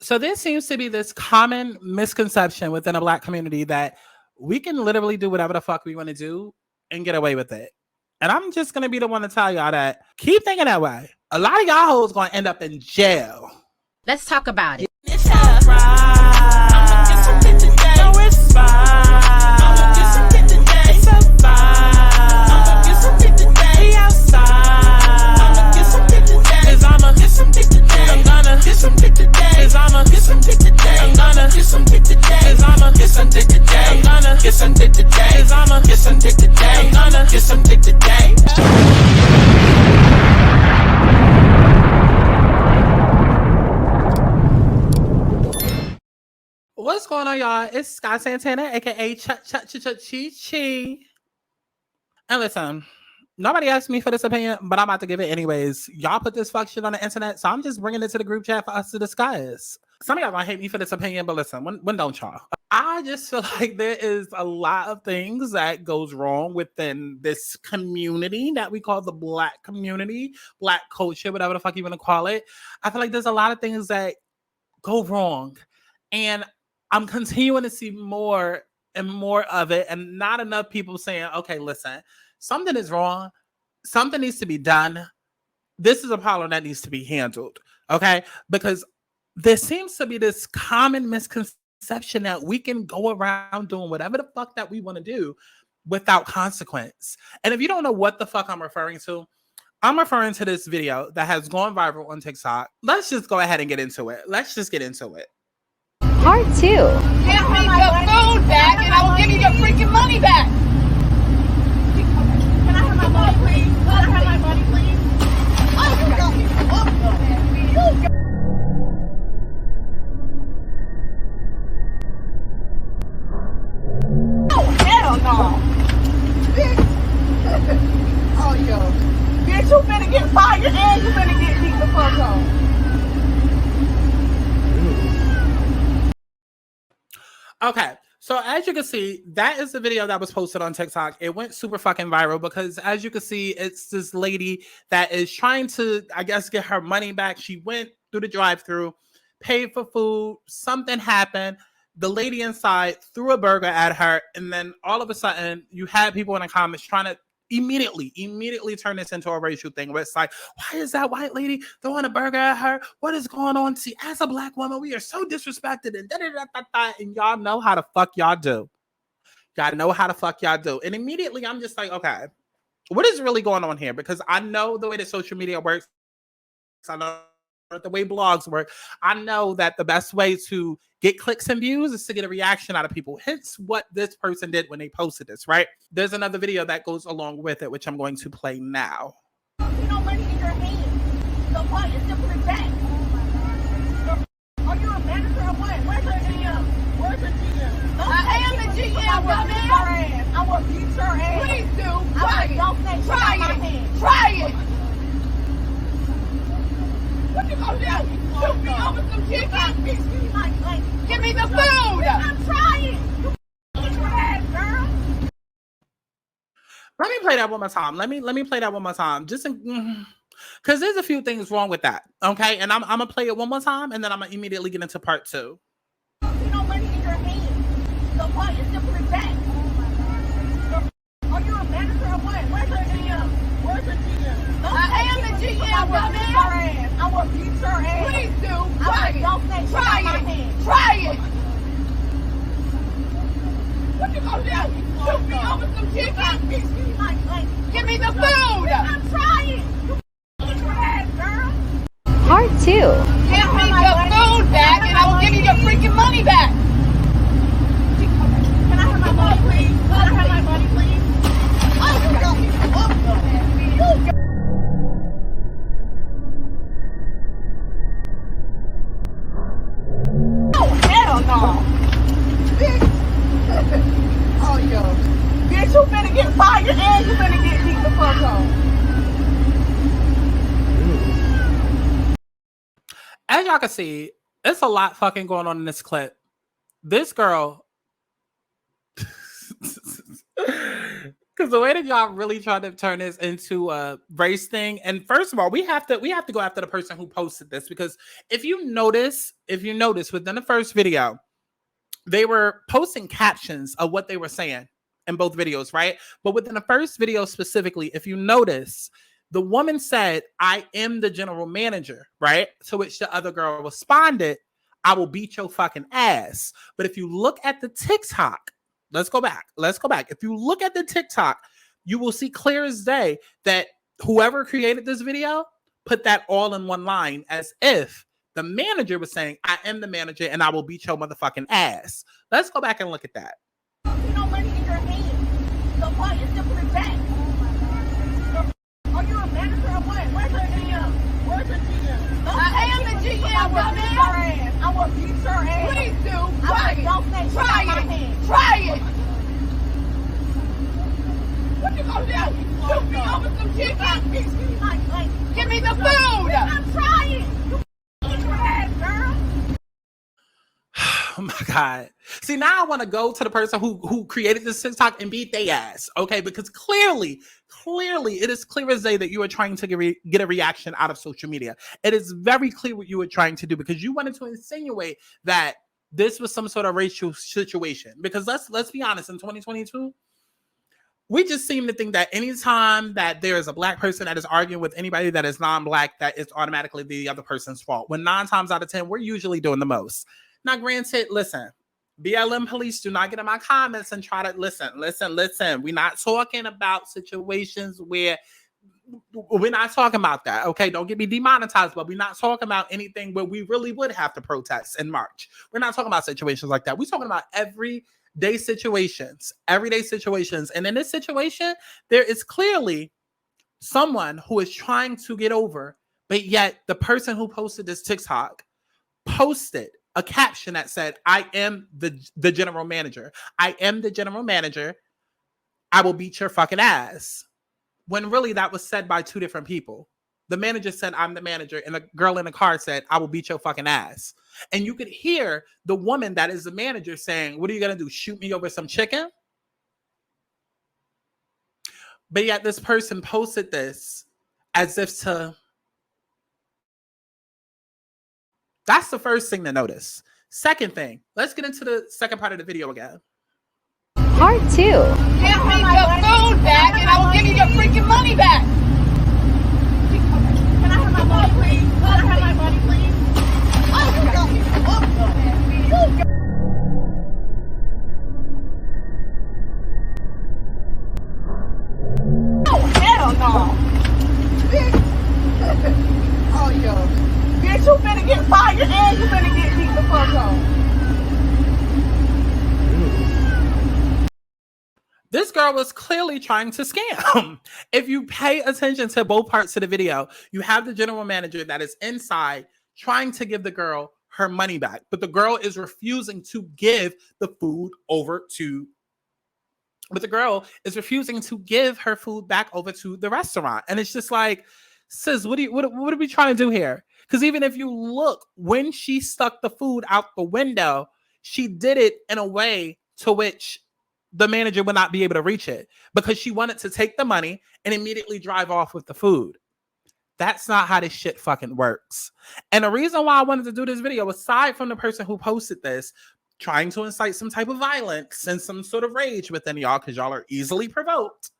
So there seems to be this common misconception within a black community that we can literally do whatever the fuck we want to do and get away with it. And I'm just gonna be the one to tell y'all that keep thinking that way. A lot of y'all hoes gonna end up in jail. Let's talk about it. It's alright. I'ma get some shit today. No, it's fine. I'ma get some shit today. It's a vibe. I'ma get some shit today. We outside. I'ma get some shit today. 'Cause I'ma get some shit today. I'm gonna get some shit today. 'Cause I'ma get some shit today. I'm gonna get some shit today. 'Cause I'ma get some shit today. I'm gonna get some shit today. 'Cause I'ma get some shit today. I'm gonna get some shit today. What's going on, y'all? It's Scott Santana, aka Chi. And listen, nobody asked me for this opinion, but I'm about to give it anyways. Y'all put this fuck shit on the internet, so I'm just bringing it to the group chat for us to discuss. Some of y'all gonna hate me for this opinion, but listen, when don't y'all? I just feel like there is a lot of things that goes wrong within this community that we call the black community, black culture, whatever the fuck you want to call it. I feel like there's a lot of things that go wrong, and I'm continuing to see more and more of it, and not enough people saying, okay, listen, something is wrong. Something needs to be done. This is a problem that needs to be handled, okay? Because there seems to be this common misconception that we can go around doing whatever the fuck that we want to do without consequence. And if you don't know what the fuck I'm referring to, I'm referring to this video that has gone viral on TikTok. Let's just go ahead and get into it. Let's just get into it. Part 2. Give me the food back and I will give you your freaking money back. Can I have my money, please? Can I have my money, please? Oh, you got me. Oh, hell no. Bitch. Oh, yo. Bitch, you finna get fired and you finna get beat the fuck up. Okay, so as you can see, that is the video that was posted on TikTok. It went super fucking viral because, as you can see, it's this lady that is trying to, I guess, get her money back. She went through the drive-thru, paid for food, something happened. The lady inside threw a burger at her, and then all of a sudden, you had people in the comments trying to immediately turn this into a racial thing where it's like, why is that white lady throwing a burger at her? What is going on? See, as a black woman, we are so disrespected, and and y'all know how the fuck y'all do. Y'all know how the fuck y'all do. And immediately I'm just like, okay, what is really going on here? Because I know the way that social media works. I know the way blogs work. I know that the best way to get clicks and views is to get a reaction out of people. Hence what this person did when they posted this, right? There's another video that goes along with it, which I'm going to play now. You know money in your hand. So why is simple as that? Are you a manager or what? Where's your GM? Where's your GM? I am the GM, dumbass. I will beat your ass. Please do. Try it. Don't say try it. Try it. What you gonna do? Shoot me over some chicken? Give me the food. I'm trying. Get your ass, girl. Let me play that one more time. Let me play that one more time. Just because there's a few things wrong with that. Okay, and I'm gonna play it one more time, and then I'm gonna immediately get into part 2. You know money in your hand. So why is simple as that? Are you a manager or what? Where's your GM? Where's your GM? I am the GM, dumbass. I will beat your ass. Please do. Try it. Don't say try it. Try it. What you gonna do? Shoot me over some chicken? Give me the food. I'm trying. Get your ass, girl. Part 2. Give me the food back and I will give you your freaking money back. Can I have my money, please? Can I have my money, please? Oh, you got me. Oh, hell no. Bitch. Oh, yo. Bitch, you finna get fired and you finna get beat the fuck up. As y'all can see, it's a lot fucking going on in this clip. This girl Because the way that y'all really try to turn this into a race thing, and first of all, we have to go after the person who posted this, because if you notice within the first video, they were posting captions of what they were saying in both videos, right? But within the first video specifically, if you notice, the woman said, "I am the general manager," right? To which the other girl responded, "I will beat your fucking ass." But if you look at the TikTok, let's go back. If you look at the TikTok, you will see clear as day that whoever created this video put that all in one line, as if the manager was saying, "I am the manager and I will beat your motherfucking ass." Let's go back and look at that. You know, money in your hand. So why you simply back? Are you a manager or what? Where's your GM? Where's your GM? I am the GM, dumbass. I will beat your ass. Please do. Try it. Don't say try it. Try it. What you gonna do? Shoot me over some chicken? Give me the food. I'm trying. You eat your ass, girl. Oh my God. See, now I want to go to the person who created this TikTok and beat their ass, okay? Because clearly, it is clear as day that you are trying to get a reaction out of social media. It is very clear what you were trying to do, because you wanted to insinuate that this was some sort of racial situation. Because let's be honest, in 2022, we just seem to think that anytime that there is a black person that is arguing with anybody that is non-black, that it's automatically the other person's fault. When 9 times out of 10, we're usually doing the most. Now, granted, listen, BLM police, do not get in my comments and try to listen. We're not talking about situations where we're not talking about that. Okay, don't get me demonetized, but we're not talking about anything where we really would have to protest in March. We're not talking about situations like that. We're talking about everyday situations. And in this situation, there is clearly someone who is trying to get over, but yet the person who posted this TikTok posted a caption that said, "I am the general manager. I am the general manager. I will beat your fucking ass." When really that was said by 2 different people. The manager said, "I'm the manager," and the girl in the car said, "I will beat your fucking ass." And you could hear the woman that is the manager saying, "What are you going to do? Shoot me over some chicken?" But yet this person posted this as if to... That's the first thing to notice. Second thing, let's get into the second part of the video again. Part 2. Give me the food back and I will give you your freaking money back. Can I have my money, please? Can I have my money, please? Oh, hell no. Oh, yo. Bitch, you finna get fired and you finna get beat the fuck up. This girl was clearly trying to scam. If you pay attention to both parts of the video, you have the general manager that is inside trying to give the girl her money back, but the girl is refusing to give the food over to... But the girl is refusing to give her food back over to the restaurant. And it's just like, sis, what are we trying to do here? Because even if you look, when she stuck the food out the window, she did it in a way to which the manager would not be able to reach it, because she wanted to take the money and immediately drive off with the food. That's not how this shit fucking works. And the reason why I wanted to do this video, aside from the person who posted this, trying to incite some type of violence and some sort of rage within y'all, because y'all are easily provoked.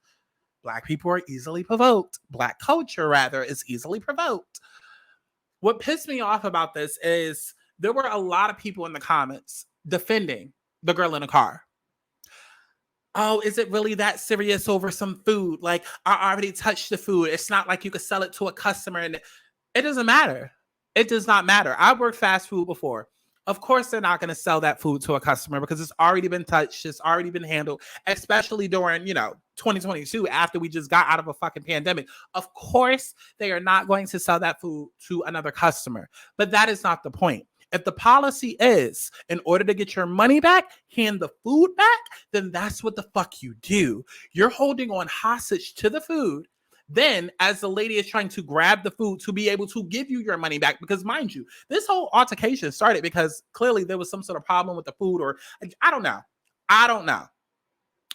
Black people are easily provoked. Black culture, rather, is easily provoked. What pissed me off about this is there were a lot of people in the comments defending the girl in the car. Oh, is it really that serious over some food? Like, I already touched the food. It's not like you could sell it to a customer. And it doesn't matter. It does not matter. I've worked fast food before. Of course, they're not going to sell that food to a customer because it's already been touched. It's already been handled, especially during, 2022, after we just got out of a fucking pandemic. Of course, they are not going to sell that food to another customer. But that is not the point. If the policy is, in order to get your money back, hand the food back, then that's what the fuck you do. You're holding on hostage to the food. Then, as the lady is trying to grab the food to be able to give you your money back, because mind you, this whole altercation started because clearly there was some sort of problem with the food, or I don't know.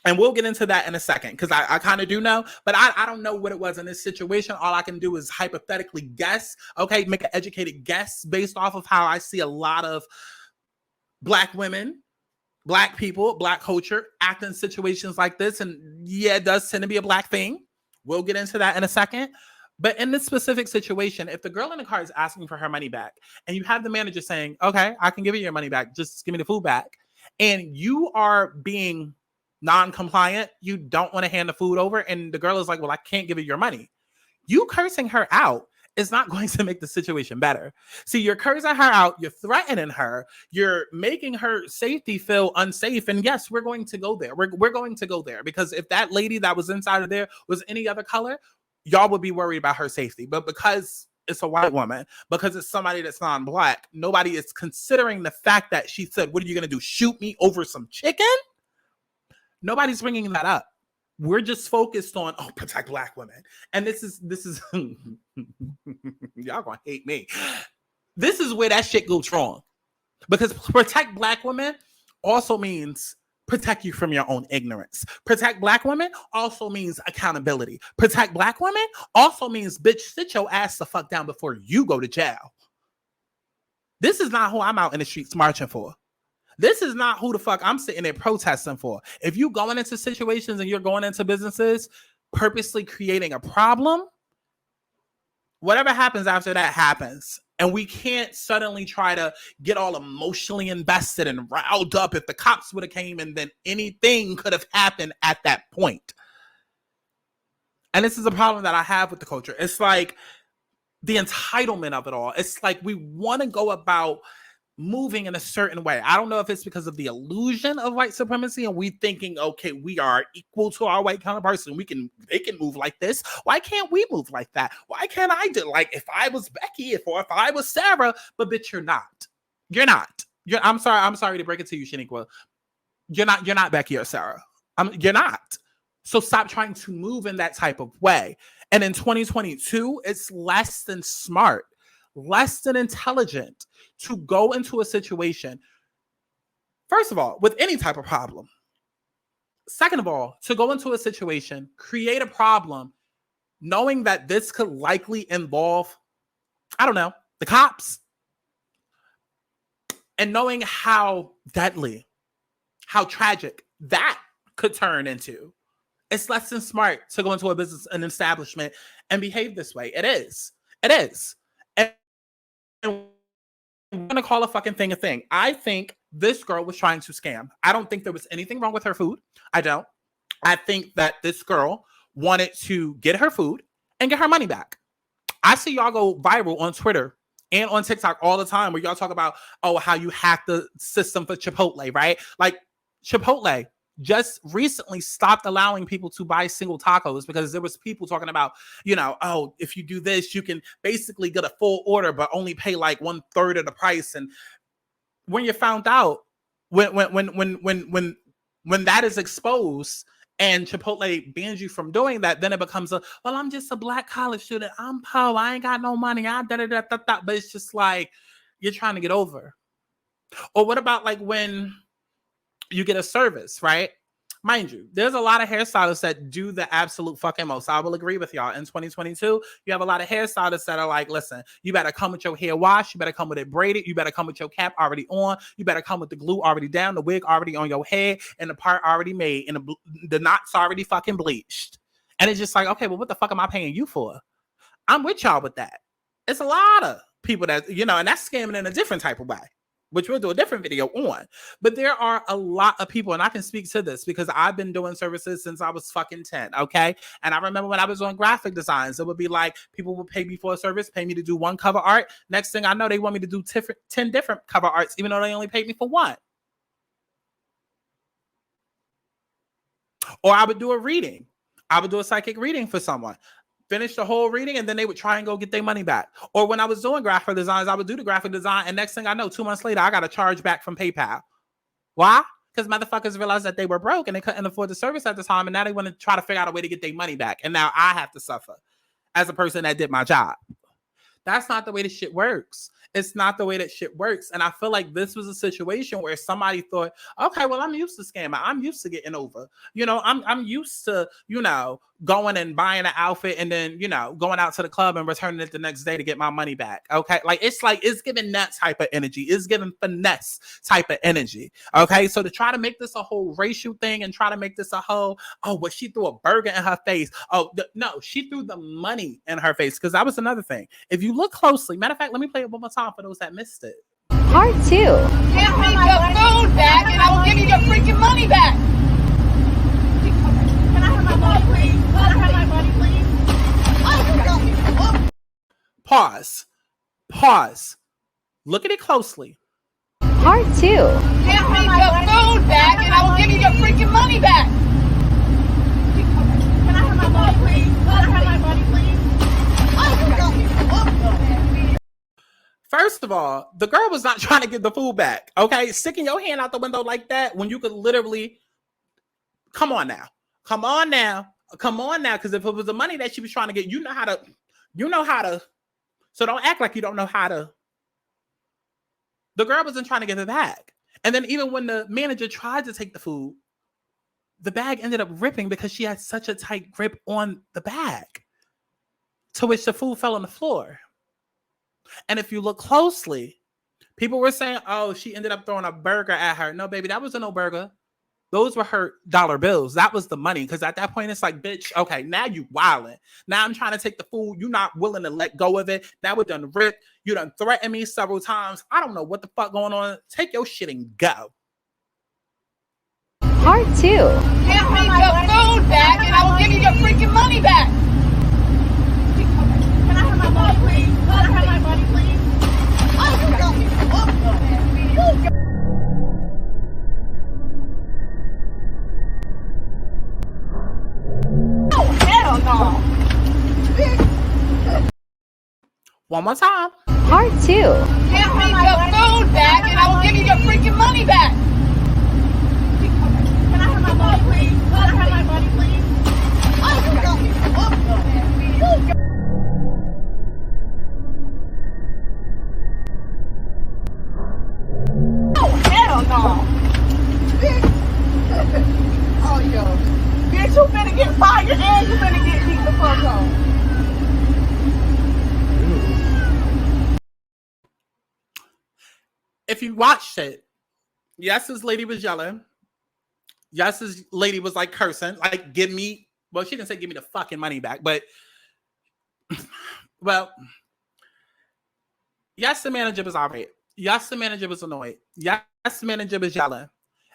And we'll get into that in a second because I kind of do know, but I don't know what it was in this situation. All I can do is hypothetically guess, okay, make an educated guess based off of how I see a lot of Black women, Black people, Black culture act in situations like this. And yeah, it does tend to be a Black thing. We'll get into that in a second. But in this specific situation, if the girl in the car is asking for her money back and you have the manager saying, okay, I can give you your money back, just give me the food back, and you are being non-compliant, you don't want to hand the food over, and the girl is like, well, I can't give you your money. You cursing her out is not going to make the situation better. See, you're cursing her out, you're threatening her, you're making her safety feel unsafe. And yes, we're going to go there. We're going to go there because if that lady that was inside of there was any other color, y'all would be worried about her safety. But because it's a white woman, because it's somebody that's non-Black, nobody is considering the fact that she said, what are you going to do? Shoot me over some chicken? Nobody's bringing that up. We're just focused on, oh, protect Black women. And this is y'all gonna hate me. This is where that shit goes wrong. Because protect Black women also means protect you from your own ignorance. Protect Black women also means accountability. Protect Black women also means, bitch, sit your ass the fuck down before you go to jail. This is not who I'm out in the streets marching for. This is not who the fuck I'm sitting there protesting for. If you going into situations and you're going into businesses purposely creating a problem, whatever happens after that happens. And we can't suddenly try to get all emotionally invested and riled up. If the cops would have came and then anything could have happened at that point. And this is a problem that I have with the culture. It's like the entitlement of it all. It's like we want to go about moving in a certain way. I don't know if it's because of the illusion of white supremacy and we thinking, okay, we are equal to our white counterparts and they can move like this. Why can't we move like that? Why can't I do like if I was Becky or if I was Sarah? But bitch, you're not. You're not. I'm sorry to break it to you, Shaniqua. You're not Becky or Sarah. You're not. So stop trying to move in that type of way. And in 2022, it's less than smart, less than intelligent to go into a situation, first of all, with any type of problem. Second of all, to go into a situation, create a problem, knowing that this could likely involve, I don't know, the cops, and knowing how deadly, how tragic that could turn into. It's less than smart to go into a business, an establishment, and behave this way. It is. It is. And I'm going to call a fucking thing a thing. I think this girl was trying to scam. I don't think there was anything wrong with her food. I don't. I think that this girl wanted to get her food and get her money back. I see y'all go viral on Twitter and on TikTok all the time where y'all talk about, oh, how you hacked the system for Chipotle, right? Like Chipotle just recently stopped allowing people to buy single tacos because there was people talking about, oh, if you do this, you can basically get a full order, but only pay like 1/3 of the price. And when you found out, when that is exposed and Chipotle bans you from doing that, then it becomes well, I'm just a Black college student. I'm poor. I ain't got no money. But it's just like, you're trying to get over. Or what about like when you get a service, right? Mind you, there's a lot of hairstylists that do the absolute fucking most. I will agree with y'all. In 2022, you have a lot of hairstylists that are like, listen, you better come with your hair washed. You better come with it braided. You better come with your cap already on. You better come with the glue already down, the wig already on your head, and the part already made, and the knots already fucking bleached. And it's just like, okay, well, what the fuck am I paying you for? I'm with y'all with that. It's a lot of people that, and that's scamming in a different type of way, which we'll do a different video on. But there are a lot of people, and I can speak to this because I've been doing services since I was fucking 10, okay? And I remember when I was on graphic designs, it would be like, people would pay me for a service, pay me to do one cover art. Next thing I know, they want me to do 10 different cover arts, even though they only paid me for one. Or I would do a reading. I would do a psychic reading for someone. Finish the whole reading, and then they would try and go get their money back. Or when I was doing graphic designs, I would do the graphic design, and next thing I know, 2 months later, I got a charge back from PayPal. Why? Because motherfuckers realized that they were broke and they couldn't afford the service at the time, and now they want to try to figure out a way to get their money back. And now I have to suffer as a person that did my job. That's not the way this shit works. It's not the way that shit works. And I feel like this was a situation where somebody thought, okay, well, I'm used to scamming. I'm used to getting over. I'm used to, going and buying an outfit and then, going out to the club and returning it the next day to get my money back. Okay. It's giving that type of energy. It's giving finesse type of energy. Okay. So to try to make this a whole racial thing and try to make this a whole, oh, well, she threw a burger in her face. Oh, no, she threw the money in her face. Because that was another thing. If you look closely, matter of fact, let me play it one more time for those that missed it. Part 2. Give me your food back and I will give you your freaking money back. Can I have my money, please? Can I have my money, please? Pause. Look at it closely. Part 2. Give me your food back and I will give you your freaking money back. Can I have my money, please? Can I have my money, please? First of all, the girl was not trying to get the food back. Okay, sticking your hand out the window like that when you could literally, come on now. Because if it was the money that she was trying to get, you know how to. So don't act like you don't know how to. The girl wasn't trying to get the bag. And then even when the manager tried to take the food, the bag ended up ripping because she had such a tight grip on the bag, to which the food fell on the floor. And if you look closely, people were saying, oh, she ended up throwing a burger at her. No, baby, that wasn't no burger. Those were her dollar bills. That was the money. Because at that point, it's like, bitch, okay, now you wilding. Now I'm trying to take the food. You're not willing to let go of it. Now we're done ripped. You done threatened me several times. I don't know what the fuck going on. Take your shit and go. Part 2. Give me your food back and I will give you your freaking money back. Can I have my money, please? Can I have my money, please? Oh, hell no. One more time. Part 2. Give me your food back and I will give you your freaking money back. Can I have my money, please? Can I have my money, please? Oh, hell no. Oh, yo. Bitch, you finna get fired and you finna get beat the fuck up. If you watched it, yes, this lady was yelling. Yes, this lady was like cursing, like, give me, well, she didn't say give me the fucking money back, but, well, yes, the manager was irate. Yes, the manager was annoyed. Yes, the manager was yelling.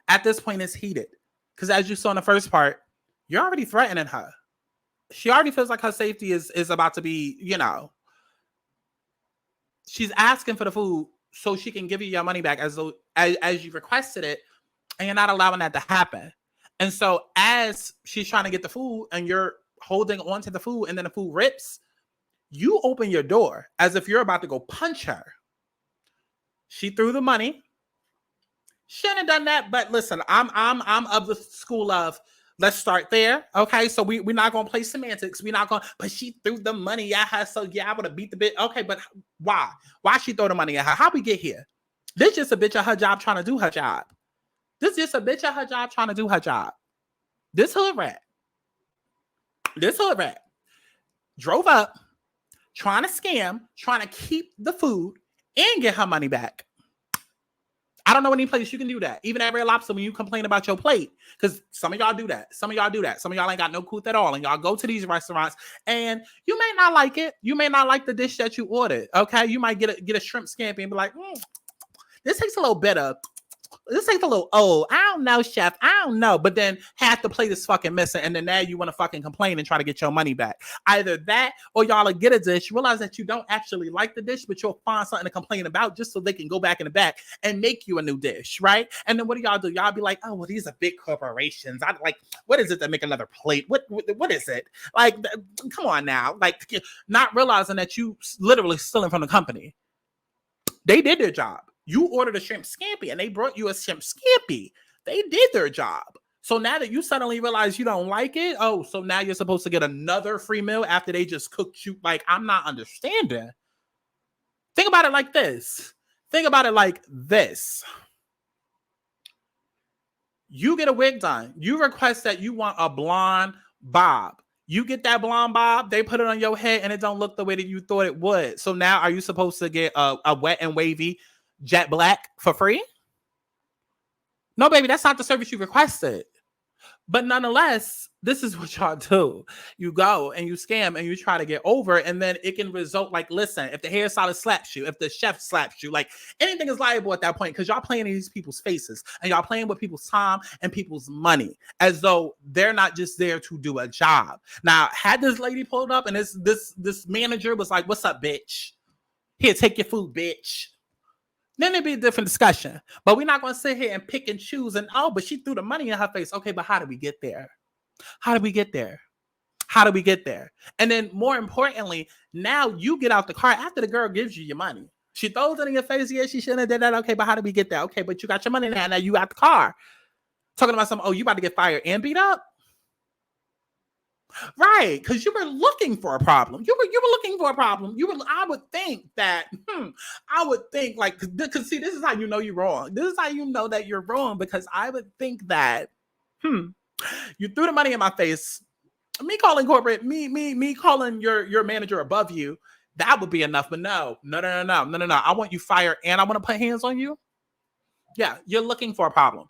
At this point, it's heated. Because as you saw in the first part, you're already threatening her. She already feels like her safety is about to be, she's asking for the food so she can give you your money back as you requested it, and you're not allowing that to happen. And so as she's trying to get the food and you're holding on to the food and then the food rips, you open your door as if you're about to go punch her. She threw the money. Shouldn't have done that, but listen, I'm of the school of, let's start there. Okay, so we're not gonna play semantics. We're not gonna, but she threw the money at her. So yeah, I would have beat the bitch. Okay, but why? Why she throw the money at her? How we get here? This just a bitch at her job trying to do her job. This just a bitch at her job trying to do her job. This hood rat drove up, trying to scam, trying to keep the food and get her money back. I don't know any place you can do that. Even at Red Lobster, when you complain about your plate, because some of y'all do that. Some of y'all ain't got no couth at all. And y'all go to these restaurants and you may not like it. You may not like the dish that you ordered. Okay. You might get a shrimp scampi and be like, this takes a little better. This takes a little old. I don't know, chef. I don't know. But then half the plate is fucking missing. And then now you want to fucking complain and try to get your money back. Either that or y'all will get a dish, realize that you don't actually like the dish, but you'll find something to complain about just so they can go back in the back and make you a new dish, right? And then what do y'all do? Y'all be like, oh, well, these are big corporations. I like, what is it to make another plate? What is it? Like, come on now. Like, not realizing that you literally stealing from the company. They did their job. You ordered a shrimp scampi and they brought you a shrimp scampi. They did their job. So now that you suddenly realize you don't like it, oh, so now you're supposed to get another free meal after they just cooked you. Like, I'm not understanding. Think about it like this. Think about it like this. You get a wig done. You request that you want a blonde bob. You get that blonde bob, they put it on your head and it don't look the way that you thought it would. So now are you supposed to get a wet and wavy jet black for free? No, baby, that's not the service you requested. But nonetheless, this is what y'all do. You go and you scam and you try to get over, and then it can result like, listen, if the hairstylist slaps you, if the chef slaps you, like anything is liable at that point because y'all playing in these people's faces and y'all playing with people's time and people's money as though they're not just there to do a job. Now, had this lady pulled up and this manager was like, what's up, bitch? Here, take your food, bitch. Then it'd be a different discussion. But we're not going to sit here and pick and choose and, oh, but she threw the money in her face. Okay, but how did we get there? How did we get there? How did we get there? And then more importantly, now you get out the car after the girl gives you your money. She throws it in your face. Yeah, she shouldn't have did that. Okay, but how did we get there? Okay, but you got your money now. Now you got the car. Talking about something, oh, you about to get fired and beat up? Right, because you were looking for a problem. You were looking for a problem. I would think that, like, because see, this is how you know you're wrong. This is how you know that you're wrong, because I would think that, you threw the money in my face. Me calling corporate, me calling your manager above you, that would be enough. But no. I want you fired and I want to put hands on you. Yeah, you're looking for a problem.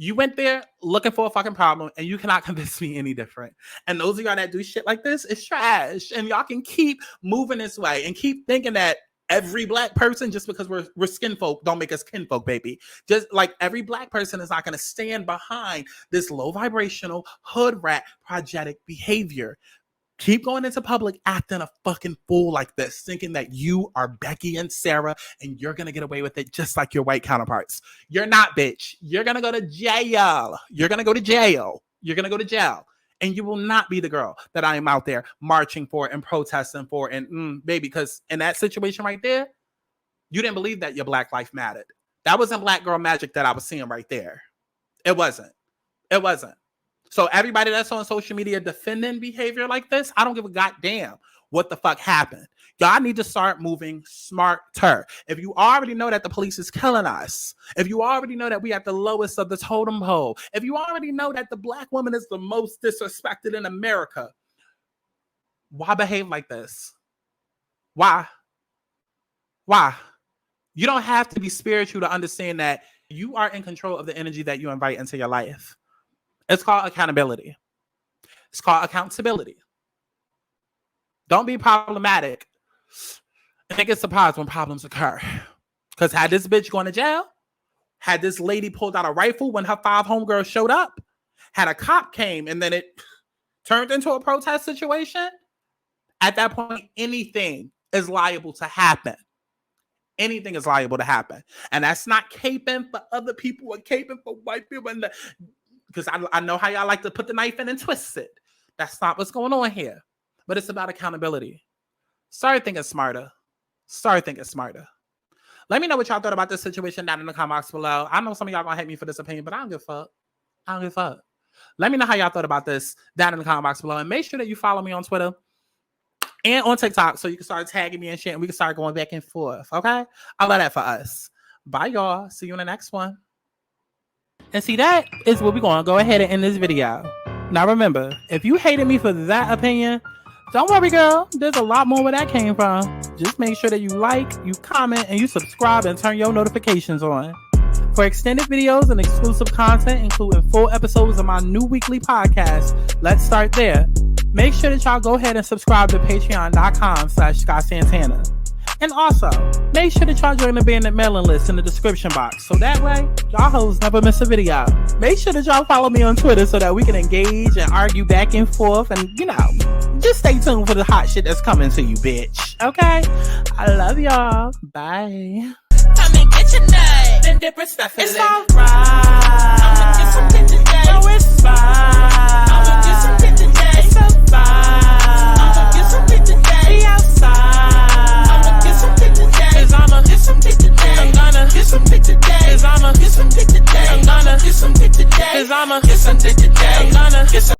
You went there looking for a fucking problem, and you cannot convince me any different. And those of y'all that do shit like this, it's trash. And y'all can keep moving this way and keep thinking that every black person, just because we're skin folk, don't make us kinfolk, baby. Just like every black person is not going to stand behind this low vibrational hood rat projectic behavior. Keep going into public acting a fucking fool like this, thinking that you are Becky and Sarah and you're going to get away with it just like your white counterparts. You're not, bitch. You're going to go to jail. You're going to go to jail. You're going to go to jail. And you will not be the girl that I am out there marching for and protesting for. And baby, because in that situation right there, you didn't believe that your black life mattered. That wasn't black girl magic that I was seeing right there. It wasn't. It wasn't. So everybody that's on social media defending behavior like this, I don't give a goddamn what the fuck happened. Y'all need to start moving smarter. If you already know that the police is killing us, if you already know that we at the lowest of the totem pole, if you already know that the black woman is the most disrespected in America, why behave like this? Why? You don't have to be spiritual to understand that you are in control of the energy that you invite into your life. It's called accountability. It's called accountability. Don't be problematic and get surprised when problems occur. Because had this bitch gone to jail, had this lady pulled out a rifle when her 5 homegirls showed up, had a cop came and then it turned into a protest situation, at that point, anything is liable to happen. Anything is liable to happen. And that's not caping for other people or caping for white people. Because I know how y'all like to put the knife in and twist it. That's not what's going on here. But it's about accountability. Start thinking smarter. Let me know what y'all thought about this situation down in the comments below. I know some of y'all gonna hate me for this opinion, but I don't give a fuck. Let me know how y'all thought about this down in the comment box below. And make sure that you follow me on Twitter and on TikTok so you can start tagging me and shit and we can start going back and forth. Okay? I love that for us. Bye, y'all. See you in the next one. And see, that is what we're going to go ahead and end this video. Now, remember, if you hated me for that opinion, don't worry, girl. There's a lot more where that came from. Just make sure that you like, you comment, and you subscribe and turn your notifications on. For extended videos and exclusive content, including full episodes of my new weekly podcast, let's start there. Make sure that y'all go ahead and subscribe to patreon.com/ScottSantana. And also, make sure that y'all join the bandit mailing list in the description box. So that way, y'all hoes never miss a video. Make sure that y'all follow me on Twitter so that we can engage and argue back and forth. And, you know, just stay tuned for the hot shit that's coming to you, bitch. Okay? I love y'all. Bye. Come and get your nut. Then dip respectfully. It's alright. I'ma get something today. No, it's fine. I'ma get something today. It's alright. I'ma get something today. Be outside. I'ma get some dick today. I'm gonna get some dick today. Cause I'ma get some dick today. I'm gonna get some dick today. Cause I'ma get some dick today. I'm gonna get some